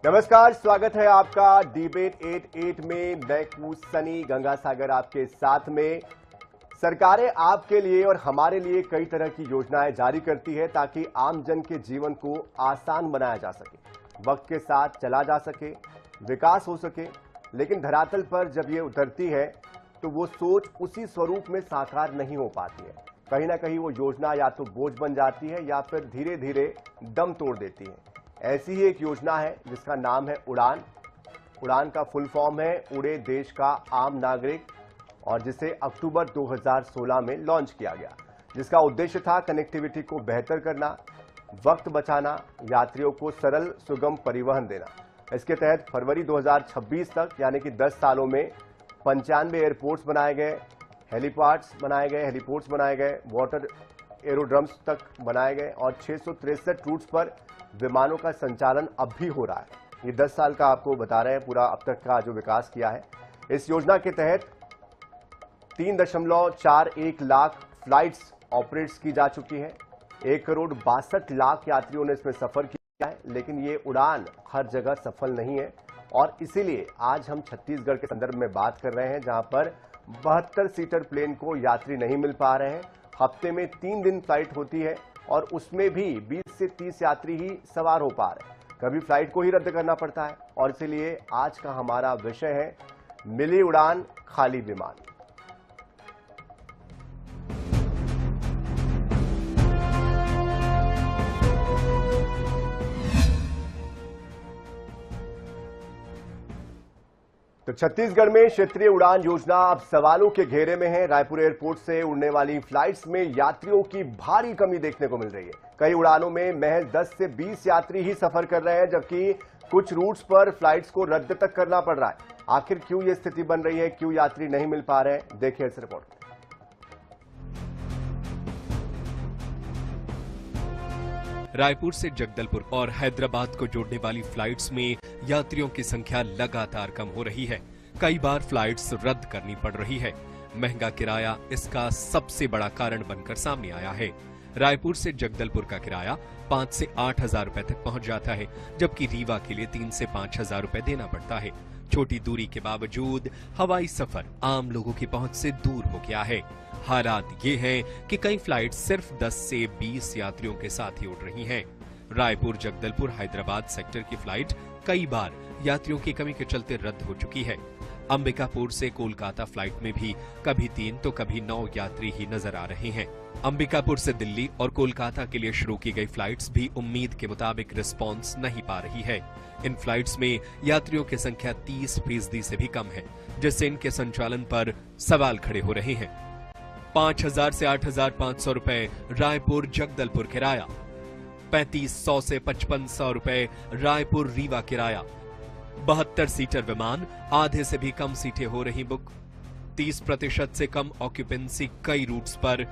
नमस्कार, स्वागत है आपका डिबेट 88 में। मैं हूं सनी गंगासागर आपके साथ में। सरकारें आपके लिए और हमारे लिए कई तरह की योजनाएं जारी करती है ताकि आम जन के जीवन को आसान बनाया जा सके, वक्त के साथ चला जा सके, विकास हो सके। लेकिन धरातल पर जब ये उतरती है तो वो सोच उसी स्वरूप में साकार नहीं हो पाती है। कहीं ना कहीं वो योजना या तो बोझ बन जाती है या फिर धीरे धीरे दम तोड़ देती है। ऐसी ही एक योजना है जिसका नाम है उड़ान। उड़ान का फुल फॉर्म है उड़े देश का आम नागरिक, और जिसे अक्टूबर 2016 में लॉन्च किया गया, जिसका उद्देश्य था कनेक्टिविटी को बेहतर करना, वक्त बचाना, यात्रियों को सरल सुगम परिवहन देना। इसके तहत फरवरी 2026 तक यानी कि 10 सालों में 95 एयरपोर्ट्स बनाए गए, हेलीपोर्ट्स बनाए गए, वाटर एरोड्रम्स तक बनाए गए और 663 रूट्स पर विमानों का संचालन अब भी हो रहा है। ये 10 साल का आपको बता रहे हैं पूरा अब तक का जो विकास किया है। इस योजना के तहत 3.41 लाख फ्लाइट्स ऑपरेट्स की जा चुकी है। 1,62,00,000 यात्रियों ने इसमें सफर किया है। लेकिन ये उड़ान हर जगह सफल नहीं है और इसीलिए आज हम छत्तीसगढ़ के संदर्भ में बात कर रहे हैं, जहां पर 72 सीटर प्लेन को यात्री नहीं मिल पा रहे हैं। हफ्ते में 3 दिन फ्लाइट होती है और उसमें भी 20 से 30 यात्री ही सवार हो पा रहे हैं। कभी फ्लाइट को ही रद्द करना पड़ता है और इसीलिए आज का हमारा विषय है मिली उड़ान खाली विमान। तो छत्तीसगढ़ में क्षेत्रीय उड़ान योजना अब सवालों के घेरे में है। रायपुर एयरपोर्ट से उड़ने वाली फ्लाइट्स में यात्रियों की भारी कमी देखने को मिल रही है। कई उड़ानों में महज 10 से 20 यात्री ही सफर कर रहे हैं, जबकि कुछ रूट्स पर फ्लाइट्स को रद्द तक करना पड़ रहा है। आखिर क्यों ये स्थिति बन रही है, क्यों यात्री नहीं मिल पा रहे हैं, देखिए इस रिपोर्ट में। रायपुर से जगदलपुर और हैदराबाद को जोड़ने वाली फ्लाइट्स में यात्रियों की संख्या लगातार कम हो रही है। कई बार फ्लाइट्स रद्द करनी पड़ रही है। महंगा किराया इसका सबसे बड़ा कारण बनकर सामने आया है। रायपुर से जगदलपुर का किराया 5 से 8 हजार रुपए तक पहुंच जाता है, जबकि रीवा के लिए 3 से 5 हजार रुपए देना पड़ता है। छोटी दूरी के बावजूद हवाई सफर आम लोगों की पहुंच से दूर हो गया है। हालात ये हैं कि कई फ्लाइट सिर्फ 10 से 20 यात्रियों के साथ ही उड़ रही हैं। रायपुर जगदलपुर हैदराबाद सेक्टर की फ्लाइट कई बार यात्रियों की कमी के चलते रद्द हो चुकी है। अंबिकापुर से कोलकाता फ्लाइट में भी कभी 3 तो कभी 9 यात्री ही नजर आ रहे हैं। अंबिकापुर से दिल्ली और कोलकाता के लिए शुरू की गई फ्लाइट्स भी उम्मीद के मुताबिक रिस्पॉन्स नहीं पा रही है। इन फ्लाइट्स में यात्रियों की संख्या 30% से भी कम है, जिससे इनके संचालन पर सवाल खड़े हो रहे हैं। 5,000 से 8,500 रुपए रायपुर जगदलपुर किराया, 3,500 से 5,500 रुपए रायपुर रीवा किराया। 72 सीटर विमान, आधे से भी कम सीटें हो रही बुक। 30% से कम ऑक्यूपेंसी कई रूट्स पर।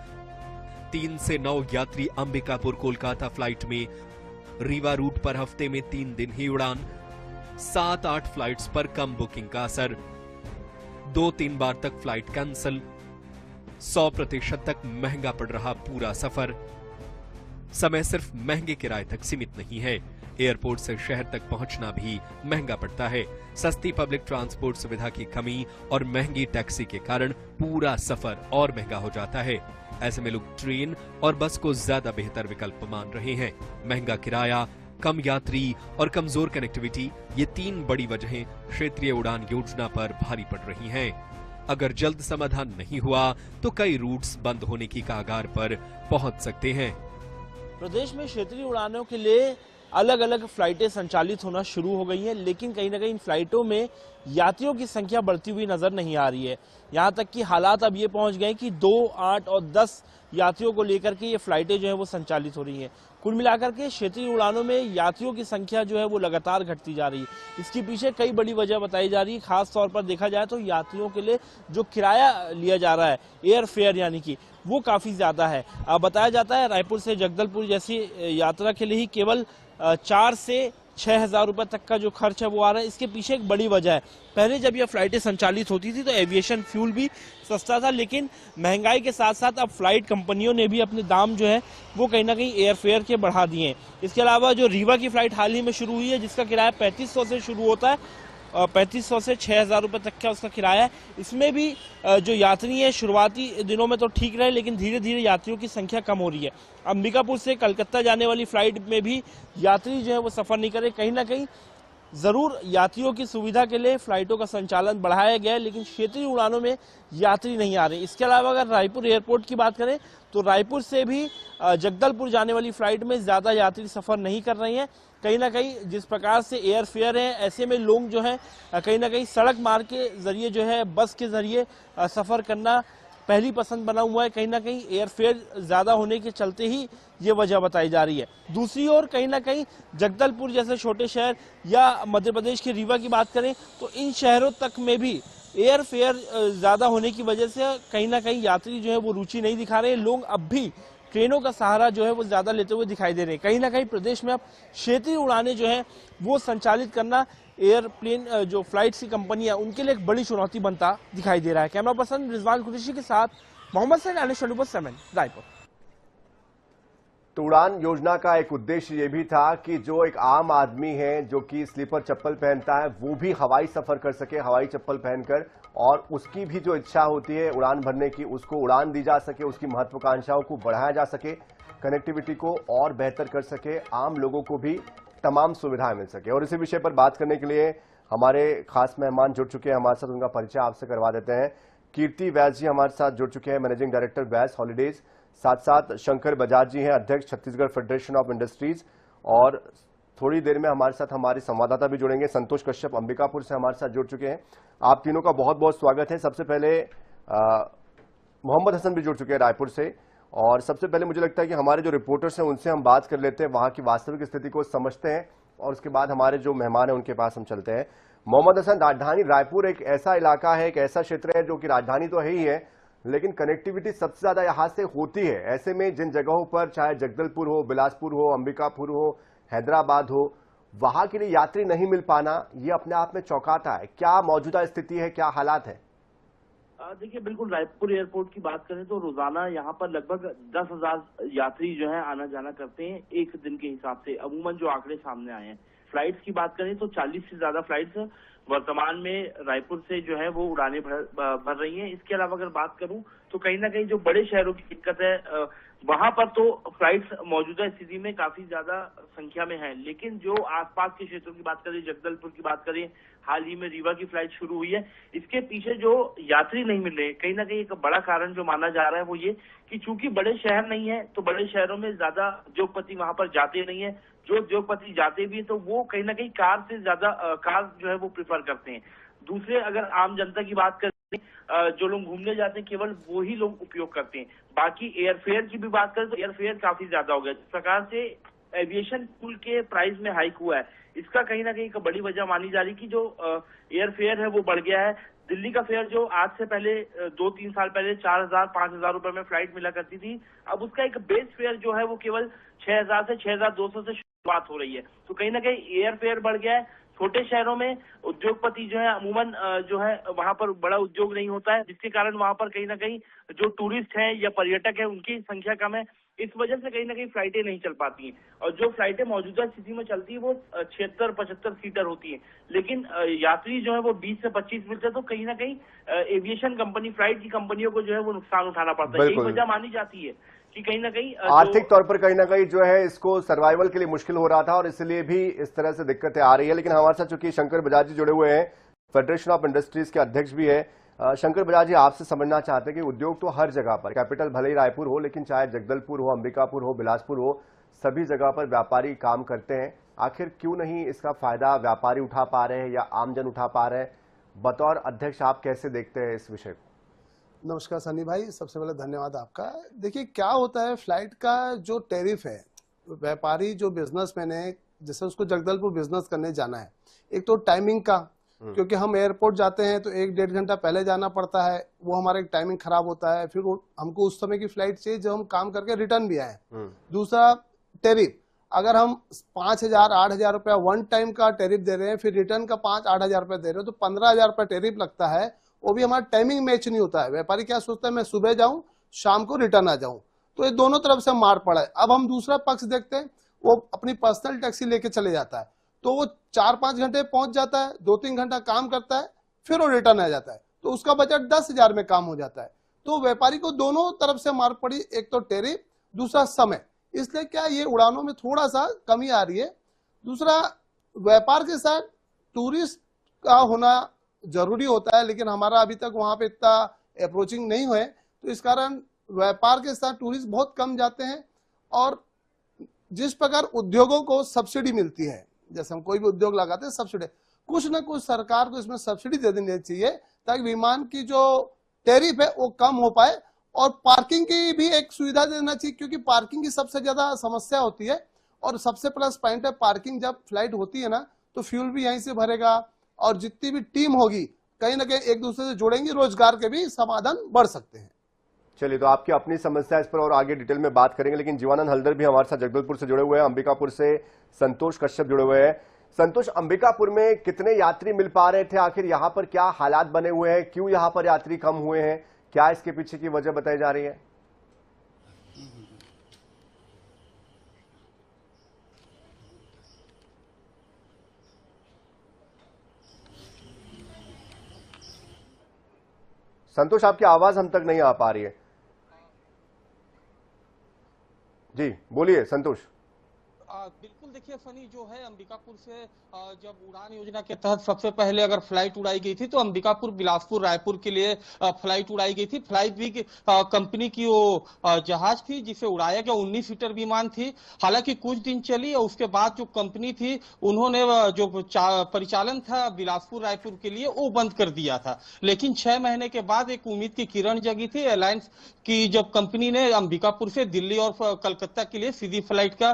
3 से 9 यात्री अंबिकापुर कोलकाता फ्लाइट में। रीवा रूट पर हफ्ते में 3 दिन ही उड़ान। 7-8 फ्लाइट्स पर कम बुकिंग का असर। 2-3 बार तक फ्लाइट कैंसिल। 100% तक महंगा पड़ रहा पूरा सफर। समय सिर्फ महंगे किराए तक सीमित नहीं है, एयरपोर्ट से शहर तक पहुंचना भी महंगा पड़ता है। सस्ती पब्लिक ट्रांसपोर्ट सुविधा की कमी और महंगी टैक्सी के कारण पूरा सफर और महंगा हो जाता है। ऐसे में लोग ट्रेन और बस को ज्यादा बेहतर विकल्प मान रहे हैं। महंगा किराया, कम यात्री और कमजोर कनेक्टिविटी, ये 3 बड़ी वजहें क्षेत्रीय उड़ान योजना पर भारी पड़ रही हैं। अगर जल्द समाधान नहीं हुआ तो कई रूट्स बंद होने की कगार पर पहुंच सकते हैं। प्रदेश में क्षेत्रीय उड़ानों के लिए अलग अलग फ्लाइटें संचालित होना शुरू हो गई हैं, लेकिन कहीं ना कहीं इन फ्लाइटों में यात्रियों की संख्या बढ़ती हुई नजर नहीं आ रही है। यहां तक कि हालात अब ये पहुंच गए कि 2, 8 और 10 यात्रियों को लेकर के ये फ्लाइटें जो है वो संचालित हो रही हैं। कुल मिलाकर के क्षेत्रीय उड़ानों में यात्रियों की संख्या जो है वो लगातार घटती जा रही है। इसके पीछे कई बड़ी वजह बताई जा रही है। खास तौर पर देखा जाए तो यात्रियों के लिए जो किराया लिया जा रहा है, एयर फेयर यानी कि, वो काफी ज्यादा है। बताया जाता है रायपुर से जगदलपुर जैसी यात्रा के लिए ही केवल 4 से 6,000 रुपए तक का जो खर्च है वो आ रहा है। इसके पीछे एक बड़ी वजह है, पहले जब ये फ्लाइटें संचालित होती थी तो एविएशन फ्यूल भी सस्ता था, लेकिन महंगाई के साथ साथ अब फ्लाइट कंपनियों ने भी अपने दाम जो है वो कहीं ना कहीं एयरफेयर के बढ़ा दिए हैं। इसके अलावा जो रीवा की फ्लाइट हाल ही में शुरू हुई है, जिसका किराया 3500 से शुरू होता है, 3500 से 6,000 रुपए तक का उसका किराया है। इसमें भी जो यात्री हैं शुरुआती दिनों में तो ठीक रहे, लेकिन धीरे धीरे यात्रियों की संख्या कम हो रही है। अंबिकापुर से कलकत्ता जाने वाली फ्लाइट में भी यात्री जो है वो सफर नहीं करे। कहीं ना कहीं जरूर यात्रियों की सुविधा के लिए फ्लाइटों का संचालन बढ़ाया गया है, लेकिन क्षेत्रीय उड़ानों में यात्री नहीं आ रहे। इसके अलावा अगर रायपुर एयरपोर्ट की बात करें तो रायपुर से भी जगदलपुर जाने वाली फ्लाइट में ज्यादा यात्री सफर नहीं कर रहे हैं। कहीं ना कहीं जिस प्रकार से एयर फेयर है, ऐसे में लोग जो है कहीं ना कहीं सड़क मार्ग के जरिए जो है बस के जरिए सफर करना पहली पसंद बना हुआ है। कहीं ना कहीं एयर फेयर ज्यादा होने के चलते ही ये वजह बताई जा रही है। दूसरी ओर कहीं ना कहीं जगदलपुर जैसे छोटे शहर या मध्य प्रदेश के रीवा की बात करें तो इन शहरों तक में भी एयर फेयर ज्यादा होने की वजह से कहीं ना कहीं यात्री जो है वो रुचि नहीं दिखा रहे। लोग अब भी ट्रेनों का सहारा जो है वो ज्यादा लेते हुए दिखाई दे रहे हैं। कहीं ना कहीं प्रदेश में अब क्षेत्रीय उड़ानें जो है वो संचालित करना एयरप्लेन जो फ्लाइट्स की कंपनी है उनके लिए एक बड़ी चुनौती बनता दिखाई दे रहा है। कैमरा पर्सन रिजवान कुरैशी के साथ मोहम्मद सैन, NH24/7 रायपुर। तो उड़ान योजना का एक उद्देश्य ये भी था कि जो एक आम आदमी है जो कि स्लीपर चप्पल पहनता है वो भी हवाई सफर कर सके हवाई चप्पल पहनकर, और उसकी भी जो इच्छा होती है उड़ान भरने की उसको उड़ान दी जा सके, उसकी महत्वाकांक्षाओं को बढ़ाया जा सके, कनेक्टिविटी को और बेहतर कर सके, आम लोगों को भी तमाम सुविधाएं मिल सके। और इसी विषय पर बात करने के लिए हमारे खास मेहमान जुड़ चुके हैं हमारे साथ, उनका परिचय आपसे करवा देते हैं। कीर्ति व्यास जी हमारे साथ जुड़ चुके हैं, मैनेजिंग डायरेक्टर व्यास हॉलीडेज। साथ साथ शंकर बजाज जी हैं, अध्यक्ष छत्तीसगढ़ फेडरेशन ऑफ इंडस्ट्रीज। और थोड़ी देर में हमारे साथ हमारे संवाददाता भी जुड़ेंगे, संतोष कश्यप अंबिकापुर से हमारे साथ जुड़ चुके हैं। आप तीनों का बहुत बहुत स्वागत है। सबसे पहले मोहम्मद हसन भी जुड़ चुके हैं रायपुर से, और सबसे पहले मुझे लगता है कि हमारे जो रिपोर्टर्स हैं उनसे हम बात कर लेते हैं, वहां की वास्तविक स्थिति को समझते हैं, और उसके बाद हमारे जो मेहमान हैं उनके पास हम चलते हैं। मोहम्मद हसन, राजधानी रायपुर एक ऐसा इलाका है, एक ऐसा क्षेत्र है जो कि राजधानी तो है ही है, लेकिन कनेक्टिविटी सबसे ज्यादा यहां से होती है। ऐसे में जिन जगहों पर चाहे जगदलपुर हो, बिलासपुर हो, अंबिकापुर हो, हैदराबाद हो, वहां के लिए यात्री नहीं मिल पाना ये अपने आप में चौंकाता है। क्या मौजूदा स्थिति है, क्या हालात है? देखिए, बिल्कुल रायपुर एयरपोर्ट की बात करें तो रोजाना यहाँ पर लगभग 10,000 यात्री जो है आना जाना करते हैं एक दिन के हिसाब से, अमूमन जो आंकड़े सामने आए हैं। फ्लाइट्स की बात करें तो 40 से ज्यादा फ्लाइट्स वर्तमान में रायपुर से जो है वो उड़ानें भर रही हैं। इसके अलावा अगर बात करूं तो कहीं ना कहीं जो बड़े शहरों की दिक्कत है वहां पर तो फ्लाइट्स मौजूदा स्थिति में काफी ज्यादा संख्या में है, लेकिन जो आसपास के क्षेत्रों की बात करें, जगदलपुर की बात करें, हाल ही में रीवा की फ्लाइट शुरू हुई है, इसके पीछे जो यात्री नहीं मिल रहे, कहीं ना कहीं एक बड़ा कारण जो माना जा रहा है वो ये कि चूंकि बड़े शहर नहीं है तो बड़े शहरों में ज्यादा उद्योगपति वहां पर जाते नहीं है। जो उद्योगपति जाते भी है तो वो कहीं ना कहीं कार से ज्यादा कार जो है वो प्रिफर करते हैं। दूसरे अगर आम जनता की बात करें, जो लोग घूमने जाते हैं केवल वो ही लोग उपयोग करते हैं। बाकी एयरफेयर की भी बात करें तो एयरफेयर काफी ज्यादा हो गया। जिस प्रकार से एविएशन फ्यूल के प्राइस में हाइक हुआ है, इसका कहीं ना कहीं एक बड़ी वजह मानी जा रही कि जो एयरफेयर है वो बढ़ गया है। दिल्ली का फेयर जो आज से पहले 2-3 साल पहले 4,000-5,000 रुपए में फ्लाइट मिला करती थी, अब उसका एक बेस फेयर जो है वो केवल 6,000 से 6,200 से शुरुआत हो रही है। तो कहीं ना कहीं एयर फेयर बढ़ गया है। छोटे शहरों में उद्योगपति जो है अमूमन जो है वहां पर बड़ा उद्योग नहीं होता है, जिसके कारण वहां पर कहीं ना कहीं जो टूरिस्ट हैं या पर्यटक हैं उनकी संख्या कम है। इस वजह से कहीं ना कहीं फ्लाइटें नहीं चल पाती हैं, और जो फ्लाइटें मौजूदा स्थिति में चलती है वो 76-75 सीटर होती हैं, लेकिन यात्री जो है वो 20 से 25 मिलते हैं। तो कहीं ना कहीं एविएशन कंपनी, फ्लाइट की कंपनियों को जो है वो नुकसान उठाना पड़ता है। यही वजह मानी जाती है कि कहीं ना कहीं आर्थिक तौर पर कहीं ना कहीं जो है इसको सर्वाइवल के लिए मुश्किल हो रहा था, और इसलिए भी इस तरह से दिक्कतें आ रही है। लेकिन हमारे साथ चूंकि शंकर बजाज जी जुड़े हुए हैं, फेडरेशन ऑफ इंडस्ट्रीज के अध्यक्ष भी है। शंकर बजाज जी, आपसे समझना चाहते हैं कि उद्योग तो हर जगह पर, कैपिटल भले ही रायपुर हो, लेकिन चाहे जगदलपुर हो, अंबिकापुर हो, बिलासपुर हो, सभी जगह पर व्यापारी काम करते हैं। आखिर क्यों नहीं इसका फायदा व्यापारी उठा पा रहे हैं या आमजन उठा पा रहे हैं? बतौर अध्यक्ष आप कैसे देखते हैं इस विषय को? नमस्कार सनी भाई, सबसे पहले धन्यवाद आपका। देखिए क्या होता है, फ्लाइट का जो टैरिफ है, व्यापारी जो बिजनेसमैन है, जैसे उसको जगदलपुर बिजनेस करने जाना है, एक तो टाइमिंग का, क्योंकि हम एयरपोर्ट जाते हैं तो 1-1.5 घंटा पहले जाना पड़ता है, वो हमारा एक टाइमिंग खराब होता है। फिर हमको उस समय की फ्लाइट चाहिए जब हम काम करके रिटर्न भी आए। दूसरा टैरिफ, अगर हम 5,000 8,000 रुपया वन टाइम का टैरिफ दे रहे हैं, फिर रिटर्न का 5-8,000 रुपया दे रहे हो, तो 15,000 रुपया टैरिफ लगता है। वो भी हमारा टाइमिंग मैच नहीं होता है। व्यापारी क्या सोचता है, मैं सुबह जाऊं शाम को रिटर्न आ जाऊं, तो ये दोनों तरफ से मार पड़ा है। अब हम दूसरा पक्ष देखते हैं, वो अपनी पर्सनल टैक्सी लेके चले जाता है, तो वो 4-5 घंटे पहुंच जाता है, 2-3 घंटा काम करता है, फिर वो रिटर्न आ जाता है, तो उसका बजट 10,000 में काम हो जाता है। तो व्यापारी को दोनों तरफ से मार पड़ी, एक तो टैरिफ, दूसरा समय। इसलिए क्या ये उड़ानों में थोड़ा सा कमी आ रही है। दूसरा, व्यापार के साथ टूरिस्ट का होना जरूरी होता है, लेकिन हमारा अभी तक वहां पे इतना अप्रोचिंग नहीं हुए, तो इस कारण व्यापार के साथ टूरिस्ट बहुत कम जाते हैं। और जिस प्रकार उद्योगों को सब्सिडी मिलती है, जैसे हम कोई भी उद्योग लगाते हैं सब्सिडी, कुछ न कुछ सरकार को इसमें सब्सिडी दे देनी चाहिए, ताकि विमान की जो टैरिफ है वो कम हो पाए। और पार्किंग की भी एक सुविधा देना चाहिए, क्योंकि पार्किंग की सबसे ज्यादा समस्या होती है। और सबसे प्लस पॉइंट है पार्किंग, जब फ्लाइट होती है ना, तो फ्यूल भी यहीं से भरेगा, और जितनी भी टीम होगी कहीं ना कहीं एक दूसरे से जुड़ेंगी, रोजगार के भी समाधान बढ़ सकते हैं। चलिए, तो आपकी अपनी समस्या इस पर और आगे डिटेल में बात करेंगे, लेकिन जीवानंद हल्दर भी हमारे साथ जगदलपुर से जुड़े हुए हैं, अंबिकापुर से संतोष कश्यप जुड़े हुए हैं। संतोष, अंबिकापुर में कितने यात्री मिल पा रहे थे, आखिर यहाँ पर क्या हालात बने हुए हैं, क्यों यहाँ पर यात्री कम हुए हैं, क्या इसके पीछे की वजह बताई जा रही है? संतोष, आपकी आवाज हम तक नहीं आ पा रही है। जी बोलिए संतोष। बिल्कुल, देखिए फनी जो है, अंबिकापुर से जब उड़ान योजना के तहत सबसे पहले अगर फ्लाइट उड़ाई गई थी, तो अंबिकापुर बिलासपुर रायपुर के लिए फ्लाइट उड़ाई गई थी। फ्लाइट भी कंपनी की वो जहाज थी जिसे उड़ाया गया, 19 सीटर विमान थी। हालांकि कुछ दिन चली और उसके बाद जो कंपनी थी उन्होंने जो परिचालन था बिलासपुर रायपुर के लिए वो बंद कर दिया था। लेकिन 6 महीने के बाद एक उम्मीद की किरण जगी थी एयरलाइंस की, जब कंपनी ने अंबिकापुर से दिल्ली और कलकत्ता के लिए सीधी फ्लाइट का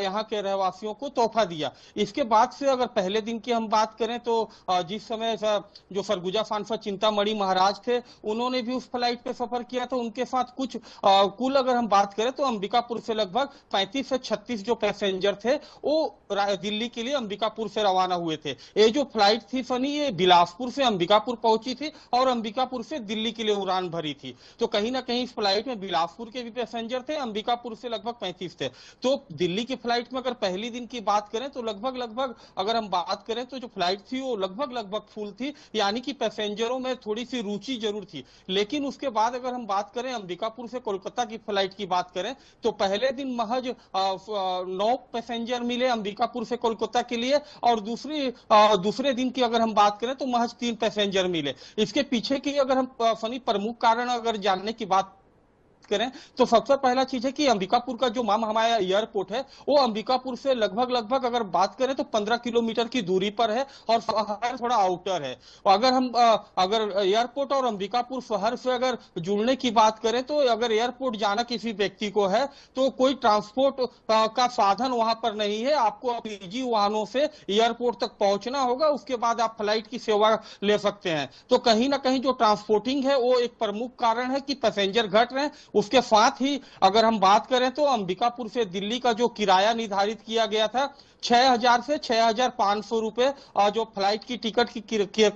यहाँ के रहवासियों को तोहफा दिया। इसके बाद से अगर पहले दिन की हम बात करें, तो जिस समय जो सरगुजा सांसद चिंतामणि महाराज थे, उन्होंने भी उस फ्लाइट पे सफर किया, तो उनके साथ कुछ कुल अगर हम बात करें तो अंबिकापुर से लगभग 35 से 36 जो पैसेंजर थे वो दिल्ली के लिए अंबिकापुर से रवाना हुए थे। ये जो फ्लाइट थी फनी, ये बिलासपुर से अंबिकापुर पहुंची थी और अंबिकापुर से दिल्ली के लिए उड़ान भरी थी। तो कहीं ना कहीं इस फ्लाइट में बिलासपुर के भी पैसेंजर थे, अंबिकापुर से लगभग 35 थे। तो दिल्ली की फ्लाइट में अगर पहली दिन की बात करें तो लगभग अगर हम बात करें तो जो फ्लाइट थी वो लगभग फुल थी, यानी कि पैसेंजरों में थोड़ी सी रुचि जरूर थी। लेकिन उसके बाद अगर हम बात करें अंबिकापुर से कोलकाता की फ्लाइट की बात करें, तो पहले दिन महज 9 पैसेंजर मिले अंबिकापुर से कोलकाता के लिए, और दूसरे दिन की अगर हम बात करें तो महज 3 पैसेंजर मिले। इसके पीछे की अगर हम फनी प्रमुख कारण अगर जानने की बात करें, तो सबसे पहला चीज है कि अंबिकापुर का जो हमारा एयरपोर्ट है वो अंबिकापुर से लगभग अगर बात करें तो 15 किलोमीटर की दूरी पर है और शहर थोड़ा आउटर है। अगर एयरपोर्ट और अंबिकापुर शहर से अगर जुड़ने की बात करें, तो अगर एयरपोर्ट जाना किसी व्यक्ति को है तो कोई ट्रांसपोर्ट का साधन वहां पर नहीं है। आपको निजी वाहनों से एयरपोर्ट तक पहुंचना होगा, उसके बाद आप फ्लाइट की सेवा ले सकते हैं। तो कहीं ना कहीं जो ट्रांसपोर्टिंग है वो एक प्रमुख कारण है कि पैसेंजर घट रहे हैं। उसके साथ ही अगर हम बात करें तो अंबिकापुर से दिल्ली का जो किराया निर्धारित किया गया था 6,000 से 6,500 रुपए, और जो फ्लाइट की टिकट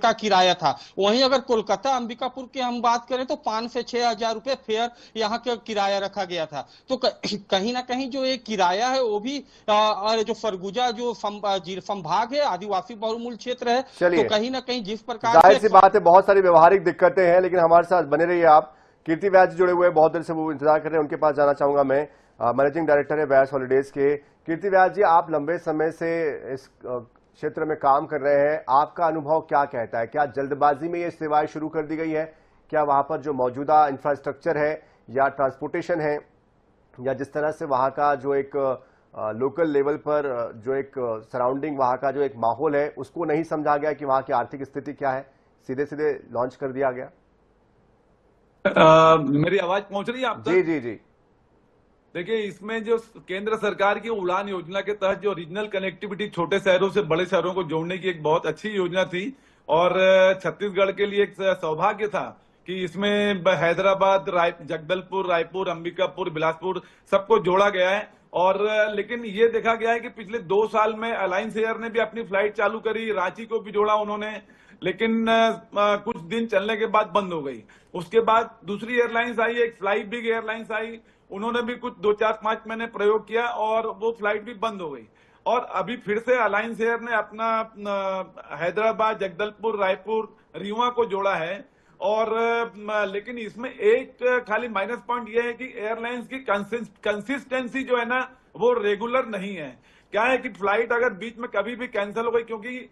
का किराया था, वहीं अगर कोलकाता अंबिकापुर की हम बात करें तो 5 से 6,000 रुपए फेयर यहाँ का किराया रखा गया था। तो कहीं ना कहीं जो एक किराया है वो भी जो सरगुजा जो संभाग है, आदिवासी बहुमूल्य क्षेत्र है, तो कहीं ना कहीं जिस प्रकार जाहिर सी बात है बहुत सारी व्यवहारिक दिक्कतें हैं, लेकिन हमारे साथ बने रहिए आप। कीर्ति व्यास जुड़े हुए बहुत देर से वो इंतजार कर रहे हैं, उनके पास जाना चाहूंगा मैं। मैनेजिंग डायरेक्टर है व्यास हॉलीडेज के। कीर्ति व्यास जी, आप लंबे समय से इस क्षेत्र में काम कर रहे हैं, आपका अनुभव क्या कहता है? क्या जल्दबाजी में ये सेवाएं शुरू कर दी गई है? क्या वहां पर जो मौजूदा इंफ्रास्ट्रक्चर है या ट्रांसपोर्टेशन है या जिस तरह से वहां का जो एक लोकल लेवल पर जो एक सराउंडिंग वहां का जो एक माहौल है उसको नहीं समझा गया कि वहां की आर्थिक स्थिति क्या है, सीधे सीधे लॉन्च कर दिया गया? मेरी आवाज पहुंच रही है आप तक? जी जी जी। देखिए, इसमें जो केंद्र सरकार की उड़ान योजना के तहत जो रीजनल कनेक्टिविटी छोटे शहरों से बड़े शहरों को जोड़ने की एक बहुत अच्छी योजना थी, और छत्तीसगढ़ के लिए एक सौभाग्य था कि इसमें हैदराबाद, जगदलपुर, रायपुर, अंबिकापुर, बिलासपुर सबको जोड़ा गया है। और लेकिन ये देखा गया है कि पिछले 2 साल में अलायंस एयर ने भी अपनी फ्लाइट चालू करी, रांची को भी जोड़ा उन्होंने, लेकिन कुछ दिन चलने के बाद बंद हो गई। उसके बाद दूसरी एयरलाइंस आई, एक फ्लाई बिग एयरलाइंस आई, उन्होंने भी कुछ 2-4-5 महीने प्रयोग किया और वो फ्लाइट भी बंद हो गई। और अभी फिर से अलायंस एयर ने अपना हैदराबाद, जगदलपुर, रायपुर, रीवा को जोड़ा है। और लेकिन इसमें एक खाली माइनस पॉइंट ये है कि एयरलाइंस की कंसिस्टेंसी जो है ना वो रेगुलर नहीं है। क्या है कि फ्लाइट अगर बीच में कभी भी कैंसिल हो गई, क्योंकि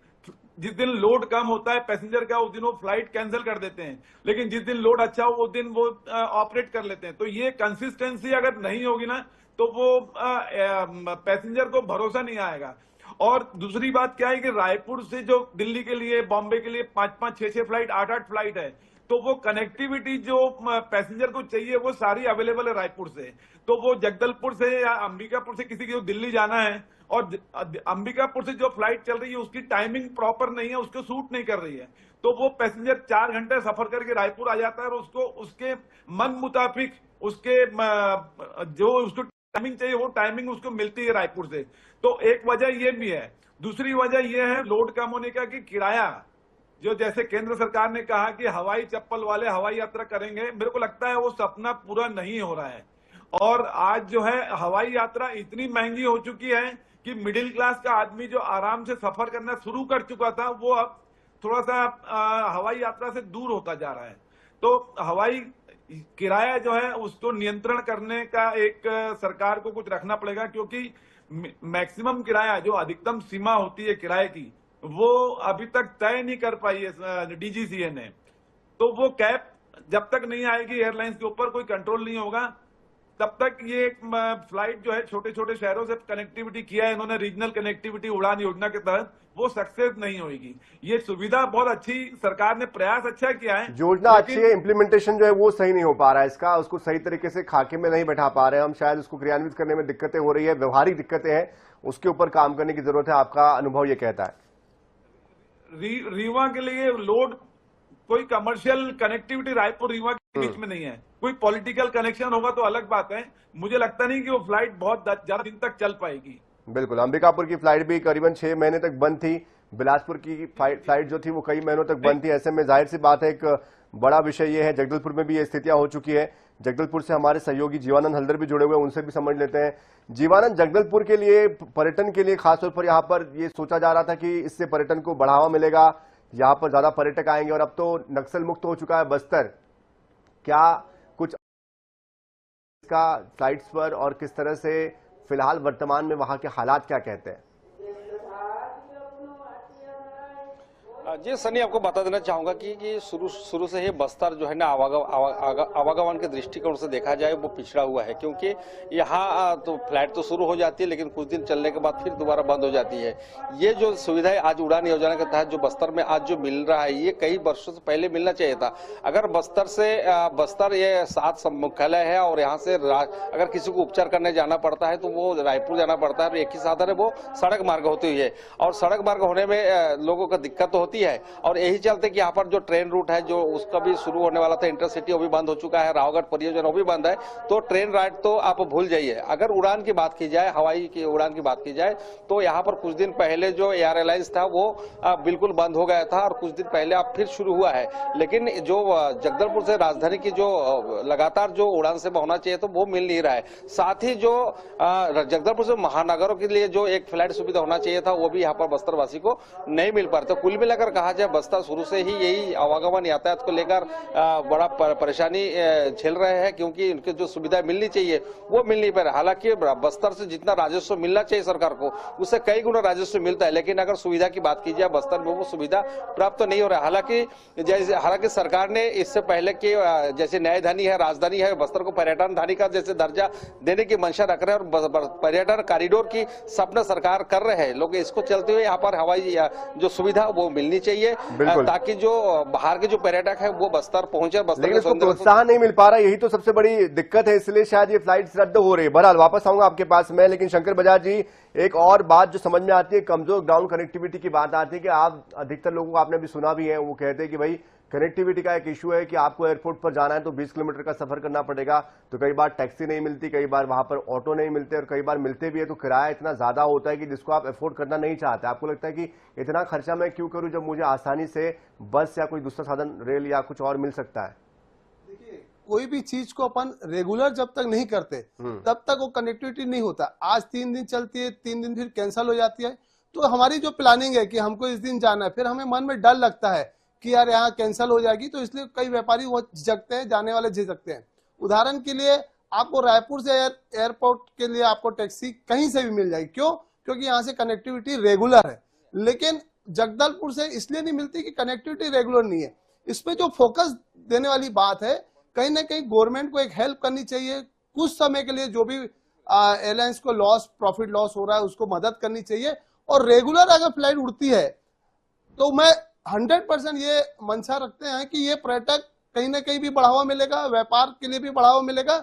जिस दिन लोड कम होता है पैसेंजर का उस दिन वो फ्लाइट कैंसिल कर देते हैं, लेकिन जिस दिन लोड अच्छा हो उस दिन वो ऑपरेट कर लेते हैं। तो ये कंसिस्टेंसी अगर नहीं होगी ना तो वो पैसेंजर को भरोसा नहीं आएगा। और दूसरी बात क्या है कि रायपुर से जो दिल्ली के लिए, बॉम्बे के लिए 5-5, 6-6 फ्लाइट, 8-8 फ्लाइट है, तो वो कनेक्टिविटी जो पैसेंजर को चाहिए वो सारी अवेलेबल है रायपुर से। तो वो जगदलपुर से या अंबिकापुर से किसी को दिल्ली जाना है और अंबिकापुर से जो फ्लाइट चल रही है उसकी टाइमिंग प्रॉपर नहीं है, उसको सूट नहीं कर रही है, तो वो पैसेंजर 4 घंटे सफर करके रायपुर आ जाता है और उसको उसके मन मुताबिक उसके जो उसको टाइमिंग चाहिए वो टाइमिंग उसको मिलती है रायपुर से। तो एक वजह ये भी है। दूसरी वजह ये है लोड कम होने का कि किराया, जो जैसे केंद्र सरकार ने कहा कि हवाई चप्पल वाले हवाई यात्रा करेंगे, मेरे को लगता है वो सपना पूरा नहीं हो रहा है। और आज जो है हवाई यात्रा इतनी महंगी हो चुकी है कि मिडिल क्लास का आदमी जो आराम से सफर करना शुरू कर चुका था वो अब थोड़ा सा हवाई यात्रा से दूर होता जा रहा है। तो हवाई किराया जो है उसको नियंत्रण करने का एक सरकार को कुछ रखना पड़ेगा, क्योंकि मैक्सिमम किराया जो अधिकतम सीमा होती है किराए की वो अभी तक तय नहीं कर पाई है डीजीसीए ने। तो वो कैप जब तक नहीं आएगी, एयरलाइंस के ऊपर कोई कंट्रोल नहीं होगा, तब तक ये फ्लाइट जो है छोटे छोटे शहरों से कनेक्टिविटी किया है इन्होंने रीजनल कनेक्टिविटी उड़ान योजना के तहत, वो सक्सेस नहीं होगी। ये सुविधा बहुत अच्छी, सरकार ने प्रयास अच्छा किया है, योजना अच्छी है, इम्प्लीमेंटेशन जो है वो सही नहीं हो पा रहा है इसका, उसको सही तरीके से खाके में नहीं बैठा पा रहे हैं हम, शायद उसको क्रियान्वित करने में दिक्कतें हो रही है, व्यवहारिक दिक्कतें हैं, उसके ऊपर काम करने की जरूरत है। आपका अनुभव ये कहता है? रीवा के लिए लोड कोई कमर्शियल कनेक्टिविटी रायपुर रीवा के बीच में नहीं है, कोई पॉलिटिकल कनेक्शन होगा तो अलग बात है। मुझे लगता नहीं कि वो फ्लाइट बहुत ज्यादा दिन तक चल पाएगी। बिल्कुल, अंबिकापुर की फ्लाइट भी करीबन 6 महीने तक बंद थी, बिलासपुर की फ्लाइट जो थी वो कई महीनों तक बंद थी। ऐसे में जाहिर सी बात है एक बड़ा विषय ये है, जगदलपुर में भी ये स्थितियां हो चुकी है। जगदलपुर से हमारे सहयोगी जीवानंद हल्दर भी जुड़े हुए हैं, उनसे भी समझ लेते हैं। जीवानंद, जगदलपुर के लिए, पर्यटन के लिए खासतौर पर यहाँ पर ये सोचा जा रहा था कि इससे पर्यटन को बढ़ावा मिलेगा, यहाँ पर ज्यादा पर्यटक आएंगे, और अब तो नक्सल मुक्त हो चुका है बस्तर। क्या कुछ इसका फ्लाइट्स पर और किस तरह से फिलहाल वर्तमान में वहां के हालात क्या कहते हैं? जी सनी, आपको बता देना चाहूंगा कि शुरू से ही बस्तर जो है ना आवागमन के दृष्टिकोण से देखा जाए वो पिछड़ा हुआ है, क्योंकि यहाँ तो फ्लाइट तो शुरू हो जाती है लेकिन कुछ दिन चलने के बाद फिर दोबारा बंद हो जाती है। ये जो सुविधाएं आज उड़ान योजना के तहत जो बस्तर में आज जो मिल रहा है ये कई वर्षों से पहले मिलना चाहिए था। अगर बस्तर ये 7 मुख्यालय है और यहाँ से अगर किसी को उपचार करने जाना पड़ता है तो वो रायपुर जाना पड़ता है, एक ही साधन है वो सड़क मार्ग होती हुई है, और सड़क मार्ग होने में लोगों को दिक्कत होती है। और यही चलते कि यहाँ पर जो ट्रेन रूट है जो उसका भी शुरू होने वाला था इंटरसिटी, वो भी बंद हो चुका है, रावगढ़ परियोजना वो भी बंद है। तो ट्रेन राइड तो आप भूल जाइए। अगर उड़ान की बात की जाए, हवाई की उड़ान की बात की जाए, तो यहाँ पर कुछ दिन पहले जो एयर एलायंस था वो बिल्कुल बंद हो गया था और कुछ दिन पहले अब फिर शुरू हुआ है। लेकिन जो जगदलपुर से राजधानी की जो लगातार जो उड़ान सेवा होना चाहिए तो वो मिल नहीं रहा है। साथ ही जो जगदलपुर से महानगरों के लिए जो एक फ्लाइट सुविधा होना चाहिए था वो भी यहाँ पर बस्तरवासी को नहीं मिल पा रहा। तो कुल मिलाकर कहा जाए बस्तर शुरू से ही यही आवागमन यातायात को लेकर बड़ा परेशानी झेल रहे हैं, क्योंकि उनके जो सुविधा मिलनी चाहिए वो मिल नहीं पा रहा। हालांकि बस्तर से जितना राजस्व मिलना चाहिए सरकार को उससे कई गुना राजस्व मिलता है, लेकिन अगर सुविधा की बात की जाए बस्तर में वो सुविधा प्राप्त तो नहीं हो रहा है। हालांकि सरकार ने इससे पहले कि जैसे न्यायधानी है, राजधानी है, बस्तर को पर्यटन धानी का जैसे दर्जा देने की मंशा रख रहे हैं और पर्यटन कॉरिडोर की सपना सरकार कर रहे हैं लोग। इसको चलते हुए यहाँ पर हवाई जो सुविधा वो मिलनी चाहिए ताकि जो बाहर के जो पर्यटक है वो बस्तर पहुंचे। लेकिन इसको प्रोत्साहन नहीं मिल पा रहा, यही तो सबसे बड़ी दिक्कत है, इसलिए शायद ये फ्लाइट्स रद्द हो रही है। बहरहाल वापस आऊंगा आपके पास में, लेकिन शंकर बजाज जी, एक और बात जो समझ में आती है, कमजोर ग्राउंड कनेक्टिविटी की बात आती है कि आप अधिकतर लोगों को आपने भी सुना भी है, वो कहते हैं कि भाई कनेक्टिविटी का एक इशू है कि आपको एयरपोर्ट पर जाना है तो 20 किलोमीटर का सफर करना पड़ेगा, तो कई बार टैक्सी नहीं मिलती, कई बार वहां पर ऑटो नहीं मिलते, और कई बार मिलते भी है तो किराया इतना ज्यादा होता है कि जिसको आप अफोर्ड करना नहीं चाहते। आपको लगता है कि इतना खर्चा मैं क्यों करूं जब मुझे आसानी से बस या कोई दूसरा साधन, रेल या कुछ और मिल सकता है। देखिए, कोई भी चीज को अपन रेगुलर जब तक नहीं करते तब तक वो कनेक्टिविटी नहीं होता। आज 3 दिन चलती है, 3 दिन फिर कैंसिल हो जाती है। तो हमारी जो प्लानिंग है कि हमको इस दिन जाना है, फिर हमें मन में डर लगता है कि यार यहाँ कैंसिल हो जाएगी, तो इसलिए कई व्यापारी वो झिझकते हैं, जाने वाले झिझकते हैं। उदाहरण के लिए आपको रायपुर से एयरपोर्ट के लिए आपको टैक्सी कहीं से भी मिल जाएगी। क्यों? क्योंकि यहाँ से कनेक्टिविटी रेगुलर है। लेकिन जगदलपुर से इसलिए नहीं मिलती कि कनेक्टिविटी रेगुलर नहीं है। इसमें जो फोकस देने वाली बात है, कहीं ना कहीं गवर्नमेंट को एक हेल्प करनी चाहिए। कुछ समय के लिए जो भी एयरलाइंस को प्रॉफिट लॉस हो रहा है उसको मदद करनी चाहिए। और रेगुलर अगर फ्लाइट उड़ती है तो मैं 100% ये मंशा रखते हैं कि ये पर्यटक कहीं ना कहीं भी बढ़ावा मिलेगा, व्यापार के लिए भी बढ़ावा मिलेगा,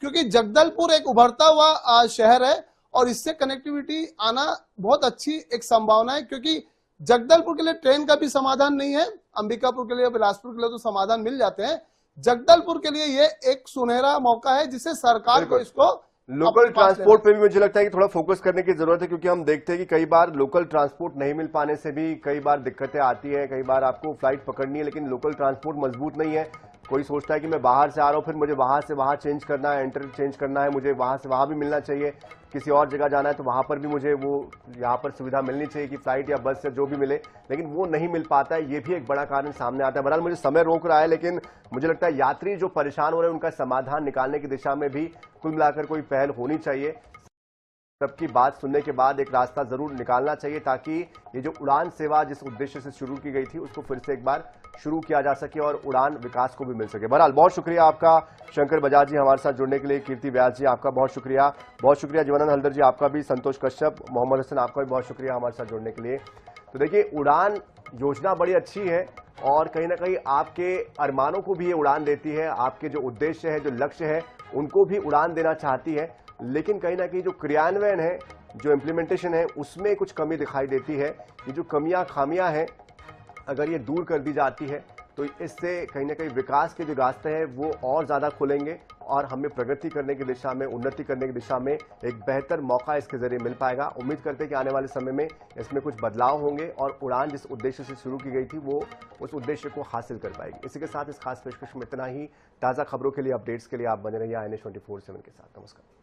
क्योंकि जगदलपुर एक उभरता हुआ शहर है और इससे कनेक्टिविटी आना बहुत अच्छी एक संभावना है। क्योंकि जगदलपुर के लिए ट्रेन का भी समाधान नहीं है, अंबिकापुर के लिए, बिलासपुर के लिए तो समाधान मिल जाते हैं। जगदलपुर के लिए ये एक सुनहरा मौका है जिसे सरकार को इसको लोकल ट्रांसपोर्ट पे भी मुझे लगता है कि थोड़ा फोकस करने की जरूरत है, क्योंकि हम देखते हैं कि कई बार लोकल ट्रांसपोर्ट नहीं मिल पाने से भी कई बार दिक्कतें आती है। कई बार आपको फ्लाइट पकड़नी है लेकिन लोकल ट्रांसपोर्ट मजबूत नहीं है। कोई सोचता है कि मैं बाहर से आ रहा हूं, फिर मुझे वहां से वहां चेंज करना है, एंटर चेंज करना है, मुझे वहां से वहां भी मिलना चाहिए। किसी और जगह जाना है तो वहां पर भी मुझे वो यहाँ पर सुविधा मिलनी चाहिए कि फ्लाइट या बस से जो भी मिले, लेकिन वो नहीं मिल पाता है। ये भी एक बड़ा कारण सामने आता है। बहरहाल मुझे समय रोक रहा है, लेकिन मुझे लगता है यात्री जो परेशान हो रहे हैं उनका समाधान निकालने की दिशा में भी कुल मिलाकर कोई पहल होनी चाहिए। सबकी बात सुनने के बाद एक रास्ता जरूर निकालना चाहिए ताकि ये जो उड़ान सेवा जिस उद्देश्य से शुरू की गई थी उसको फिर से एक बार शुरू किया जा सके और उड़ान विकास को भी मिल सके। बहरहाल बहुत शुक्रिया आपका शंकर बजाज जी हमारे साथ जुड़ने के लिए, कीर्ति व्यास जी आपका बहुत शुक्रिया, जीवनानंद हल्दर जी आपका भी, संतोष कश्यप, मोहम्मद हसन आपका भी बहुत शुक्रिया हमारे साथ जुड़ने के लिए। तो देखिए, उड़ान योजना बड़ी अच्छी है और कहीं ना कहीं आपके अरमानों को भी ये उड़ान देती है, आपके जो उद्देश्य है, जो लक्ष्य है, उनको भी उड़ान देना चाहती है। लेकिन कहीं ना कहीं जो क्रियान्वयन है, जो इम्प्लीमेंटेशन है, उसमें कुछ कमी दिखाई देती है। ये जो कमियां खामियां हैं, अगर ये दूर कर दी जाती है तो इससे कहीं ना कहीं विकास के जो रास्ते हैं वो और ज़्यादा खुलेंगे और हमें प्रगति करने की दिशा में, उन्नति करने की दिशा में एक बेहतर मौका इसके जरिए मिल पाएगा। उम्मीद करते हैं कि आने वाले समय में इसमें कुछ बदलाव होंगे और उड़ान जिस उद्देश्य से शुरू की गई थी वो उस उद्देश्य को हासिल कर पाएगी। इसी के साथ इस खास पेशकश में इतना ही। ताज़ा खबरों के लिए, अपडेट्स के लिए आप बने रहिए INA 24/7 के साथ। नमस्कार।